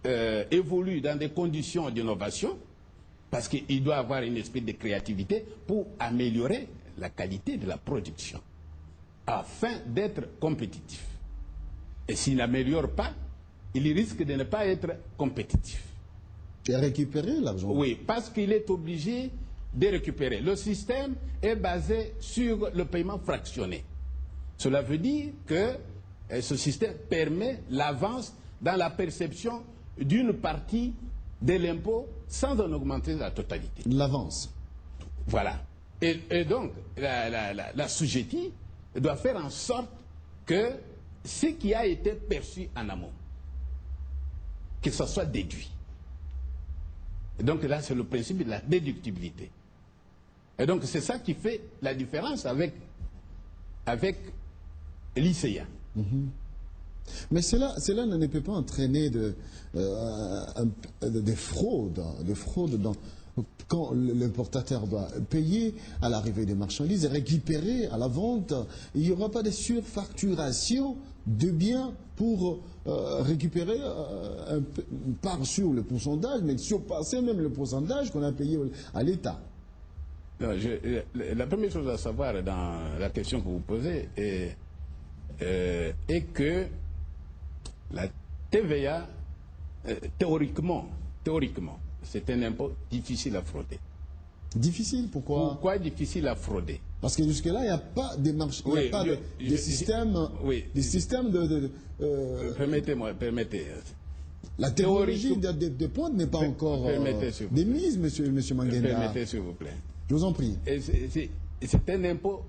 évolue dans des conditions d'innovation, parce qu'il doit avoir une esprit de créativité pour améliorer la qualité de la production, afin d'être compétitif. Et s'il n'améliore pas, il risque de ne pas être compétitif. Et récupérer l'argent. Oui, parce qu'il est obligé de récupérer. Le système est basé sur le paiement fractionné. Cela veut dire que ce système permet l'avance dans la perception d'une partie de l'impôt sans en augmenter la totalité. L'avance. Voilà. Et donc, la SOGETI doit faire en sorte que ce qui a été perçu en amont, que ce soit déduit. Et donc là, c'est le principe de la déductibilité. Et donc, c'est ça qui fait la différence avec l'ICA. Mais cela ne peut pas entraîner des fraudes, quand l'importateur doit payer à l'arrivée des marchandises et récupérer à la vente. Il n'y aura pas de surfacturation de biens pour récupérer une part sur le pourcentage, mais surpasser même le pourcentage qu'on a payé à l'État. La première chose à savoir dans la question que vous posez est que la TVA, théoriquement, c'est un impôt difficile à frauder. Difficile, pourquoi? Pourquoi difficile à frauder? Parce que jusque-là, il n'y a pas de marché, il n'y a pas de système, Permettez-moi. La technologie de pointe n'est pas encore démise, monsieur Manguenda. Permettez, s'il vous plaît. Je vous en prie. C'est un impôt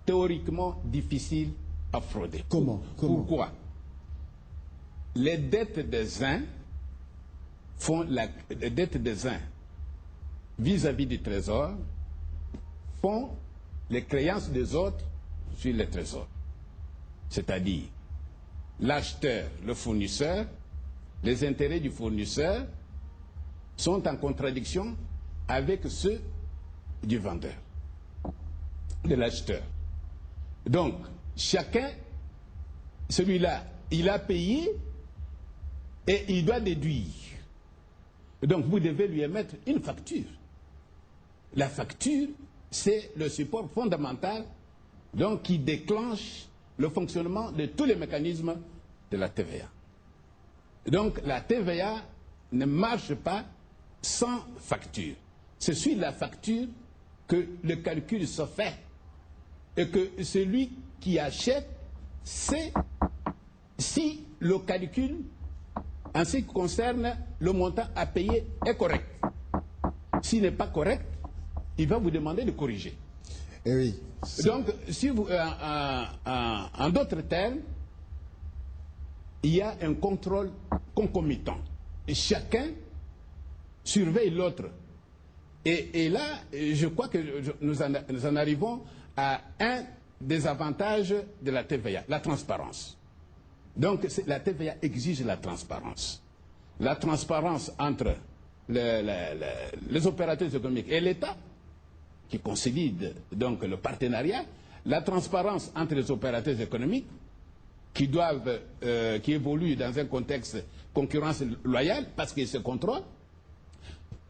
théoriquement difficile à frauder. Comment? Pourquoi? Les dettes des uns vis-à-vis du trésor font les créances des autres sur le trésor. C'est-à-dire l'acheteur, le fournisseur, les intérêts du fournisseur sont en contradiction avec ceux du vendeur, de l'acheteur. Donc, chacun, celui-là, il a payé et il doit déduire. Donc, vous devez lui émettre une facture. La facture, c'est le support fondamental donc, qui déclenche le fonctionnement de tous les mécanismes de la TVA. Donc, la TVA ne marche pas sans facture. C'est sur la facture que le calcul se fait et que celui qui achète sait si le calcul en ce qui concerne le montant à payer est correct. S'il n'est pas correct, il va vous demander de corriger. Et oui. Donc, si vous, en d'autres termes, il y a un contrôle concomitant. Et chacun surveille l'autre. Et là, je crois que nous en arrivons à un des avantages de la TVA, la transparence. Donc, la TVA exige la transparence. La transparence entre les opérateurs économiques et l'État, qui consolide donc le partenariat, la transparence entre les opérateurs économiques, qui évoluent dans un contexte concurrence loyale, parce qu'ils se contrôlent,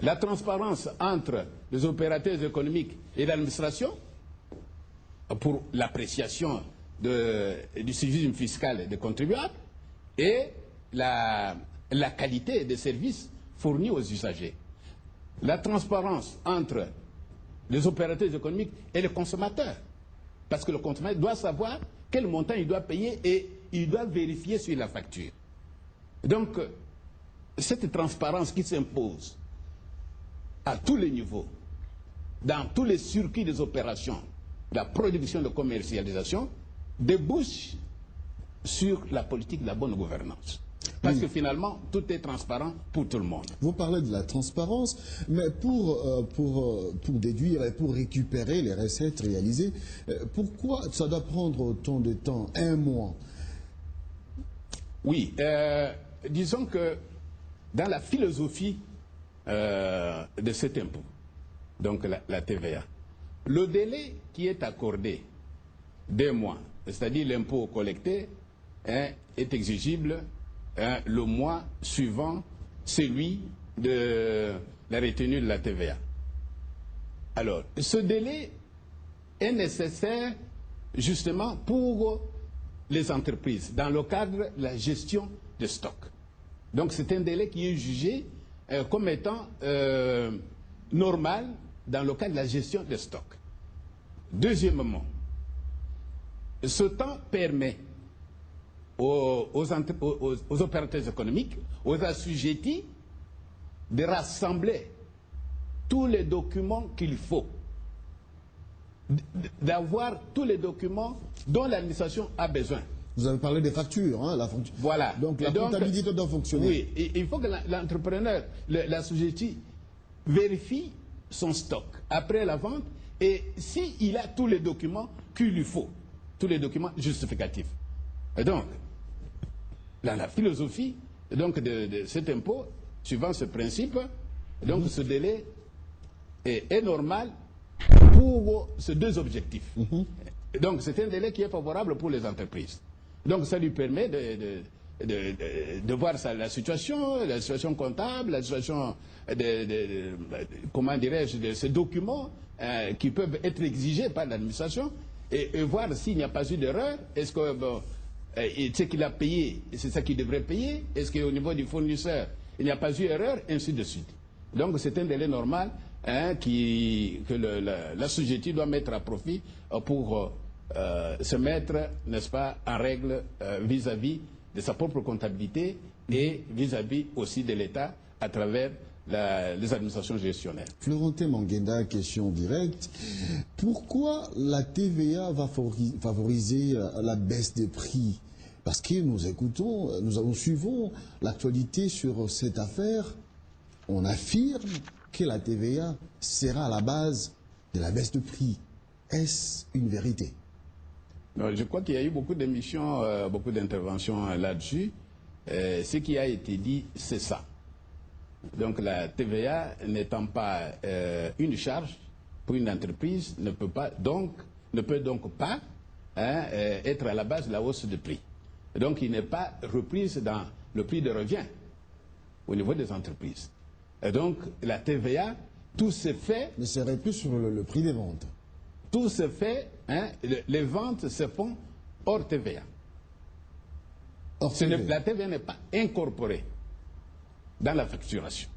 la transparence entre les opérateurs économiques et l'administration, pour l'appréciation du civisme fiscal des contribuables, et la qualité des services fournis aux usagers. La transparence entre les opérateurs économiques et les consommateurs, parce que le consommateur doit savoir quel montant il doit payer et il doit vérifier sur la facture. Donc, cette transparence qui s'impose à tous les niveaux, dans tous les circuits des opérations, de la production et de commercialisation, débouche sur la politique de la bonne gouvernance. Parce que finalement, tout est transparent pour tout le monde. Vous parlez de la transparence, mais pour déduire et pour récupérer les recettes réalisées, pourquoi ça doit prendre autant de temps, un mois? Oui, disons que dans la philosophie de cet impôt, donc la TVA, le délai qui est accordé d'1 mois, c'est-à-dire l'impôt collecté, est exigible le mois suivant celui de la retenue de la TVA. Alors, ce délai est nécessaire justement pour les entreprises dans le cadre de la gestion de stock. Donc c'est un délai qui est jugé comme étant normal dans le cadre de la gestion de stock. Deuxièmement, ce temps permet aux opérateurs économiques, aux assujettis, de rassembler tous les documents qu'il faut, d'avoir tous les documents dont l'administration a besoin. Vous avez parlé des factures, hein, Voilà. Donc la comptabilité doit fonctionner. Oui, il faut que l'entrepreneur, l'assujetti, vérifie son stock après la vente et s'il a tous les documents qu'il lui faut, tous les documents justificatifs. Et donc, dans la philosophie donc, de cet impôt, suivant ce principe, donc ce délai est normal pour ces deux objectifs. Donc c'est un délai qui est favorable pour les entreprises. Donc ça lui permet de voir la situation comptable, la situation comment dirais-je, de ces documents qui peuvent être exigés par l'administration et voir s'il n'y a pas eu d'erreur. Est-ce que ce qu'il a payé, c'est ça qu'il devrait payer? Est-ce qu'au niveau du fournisseur, il n'y a pas eu d'erreur? Ainsi de suite. Donc c'est un délai normal que l'assujetti doit mettre à profit pour se mettre, n'est-ce pas, en règle vis-à-vis de sa propre comptabilité et vis-à-vis aussi de l'État à travers les administrations gestionnaires. Florentin Manguenda, question directe. Pourquoi la TVA va favoriser la baisse des prix? Parce que nous suivons l'actualité sur cette affaire. On affirme que la TVA sera à la base de la baisse de prix. Est-ce une vérité? Non, je crois qu'il y a eu beaucoup d'émissions, beaucoup d'interventions là-dessus. Ce qui a été dit, c'est ça. Donc la TVA n'étant pas une charge pour une entreprise, ne peut donc pas être à la base de la hausse de prix. Donc il n'est pas reprise dans le prix de revient au niveau des entreprises. Et donc la TVA, tout se fait... Mais serait plus sur le prix des ventes. Tout se fait, les ventes se font hors TVA. La TVA n'est pas incorporée dans la facturation.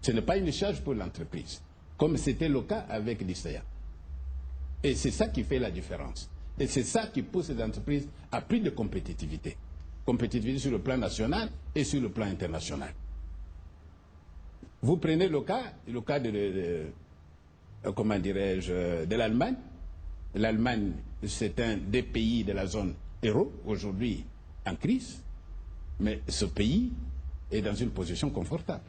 Ce n'est pas une charge pour l'entreprise, comme c'était le cas avec l'ICEA. Et c'est ça qui fait la différence. Et c'est ça qui pousse les entreprises à plus de compétitivité. Compétitivité sur le plan national et sur le plan international. Vous prenez le cas comment dirais-je, de l'Allemagne. L'Allemagne, c'est un des pays de la zone euro, aujourd'hui en crise, mais ce pays est dans une position confortable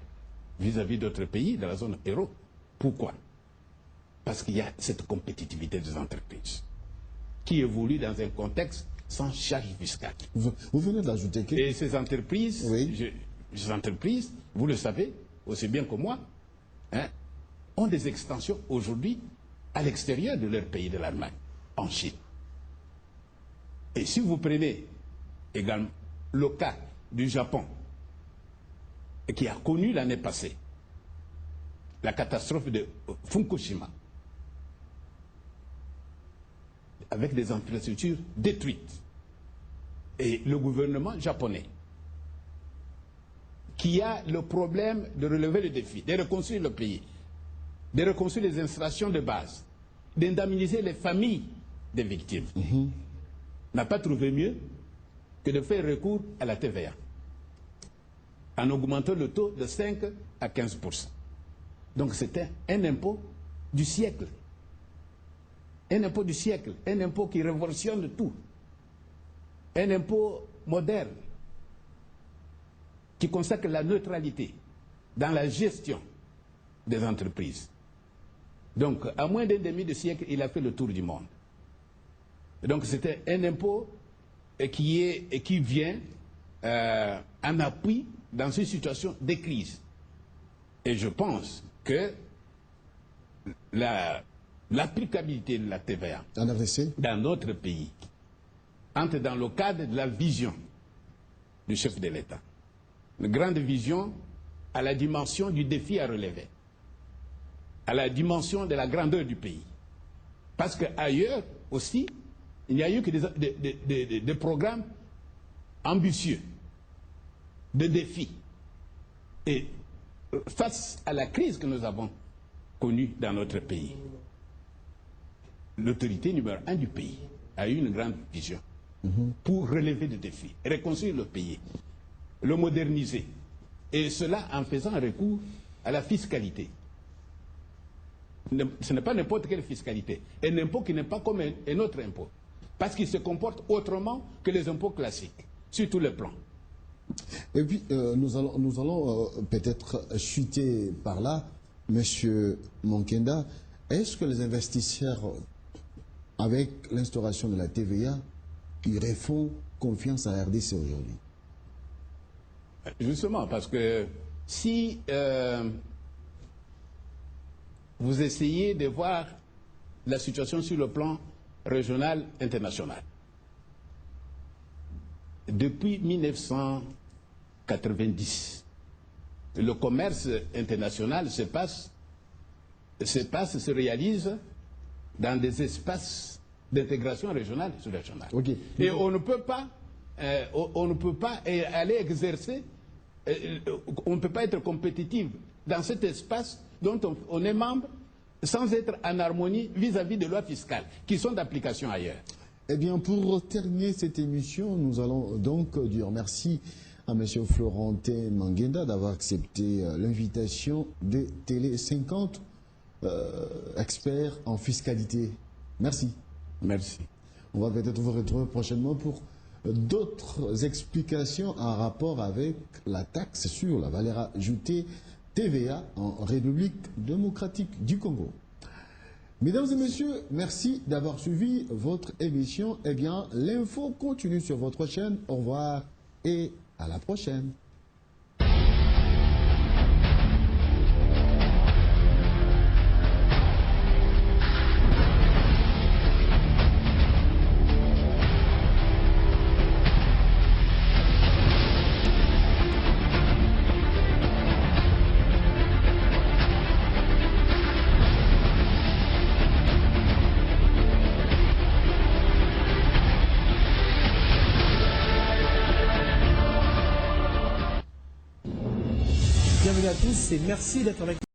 vis-à-vis d'autres pays de la zone euro. Pourquoi? Parce qu'il y a cette compétitivité des entreprises qui évolue dans un contexte sans charge fiscale. Vous venez d'ajouter que... Et ces entreprises, oui. Ces entreprises, vous le savez aussi bien que moi, ont des extensions aujourd'hui à l'extérieur de leur pays, de l'Allemagne, en Chine. Et si vous prenez également le cas du Japon, qui a connu l'année passée la catastrophe de Fukushima, avec des infrastructures détruites, et le gouvernement japonais, qui a le problème de relever le défi, de reconstruire le pays, de reconstruire les installations de base, d'indemniser les familles des victimes, n'a pas trouvé mieux que de faire recours à la TVA, en augmentant le taux de 5 à 15%. Donc c'était un impôt du siècle. Un impôt du siècle, un impôt qui révolutionne tout. Un impôt moderne, qui consacre la neutralité dans la gestion des entreprises. Donc, à moins d'un demi de siècle, il a fait le tour du monde. Donc, c'était un impôt qui vient en appui dans une situation de crise. Et je pense que l'applicabilité de la TVA dans notre pays entre dans le cadre de la vision du chef de l'État. Une grande vision à la dimension du défi à relever, à la dimension de la grandeur du pays. Parce qu'ailleurs aussi, il n'y a eu que des programmes ambitieux, de défis. Et face à la crise que nous avons connue dans notre pays, l'autorité numéro 1 du pays a eu une grande vision pour relever des défis, réconcilier le pays, le moderniser. Et cela en faisant recours à la fiscalité. Ce n'est pas n'importe quelle fiscalité. Un impôt qui n'est pas comme un autre impôt. Parce qu'il se comporte autrement que les impôts classiques, sur tous les plans. Et puis, nous allons peut-être chuter par là, Monsieur Mankenda. Est-ce que les investisseurs, avec l'instauration de la TVA, ils refont confiance à la RDC aujourd'hui? Justement, parce que si vous essayez de voir la situation sur le plan régional, international, depuis 1990, le commerce international se réalise dans des espaces d'intégration régionale et sous-régionale. Okay. Et on ne peut pas aller exercer, on ne peut pas être compétitif dans cet espace dont on est membre sans être en harmonie vis-à-vis des lois fiscales qui sont d'application ailleurs. Eh bien, pour terminer cette émission, nous allons donc dire merci à M. Florentin Mankenda d'avoir accepté l'invitation de Télé 50, expert en fiscalité. Merci. Merci. On va peut-être vous retrouver prochainement pour d'autres explications en rapport avec la taxe sur la valeur ajoutée TVA en République démocratique du Congo. Mesdames et messieurs, merci d'avoir suivi votre émission. Eh bien, l'info continue sur votre chaîne. Au revoir et à la prochaine. Bienvenue à tous et merci d'être avec nous.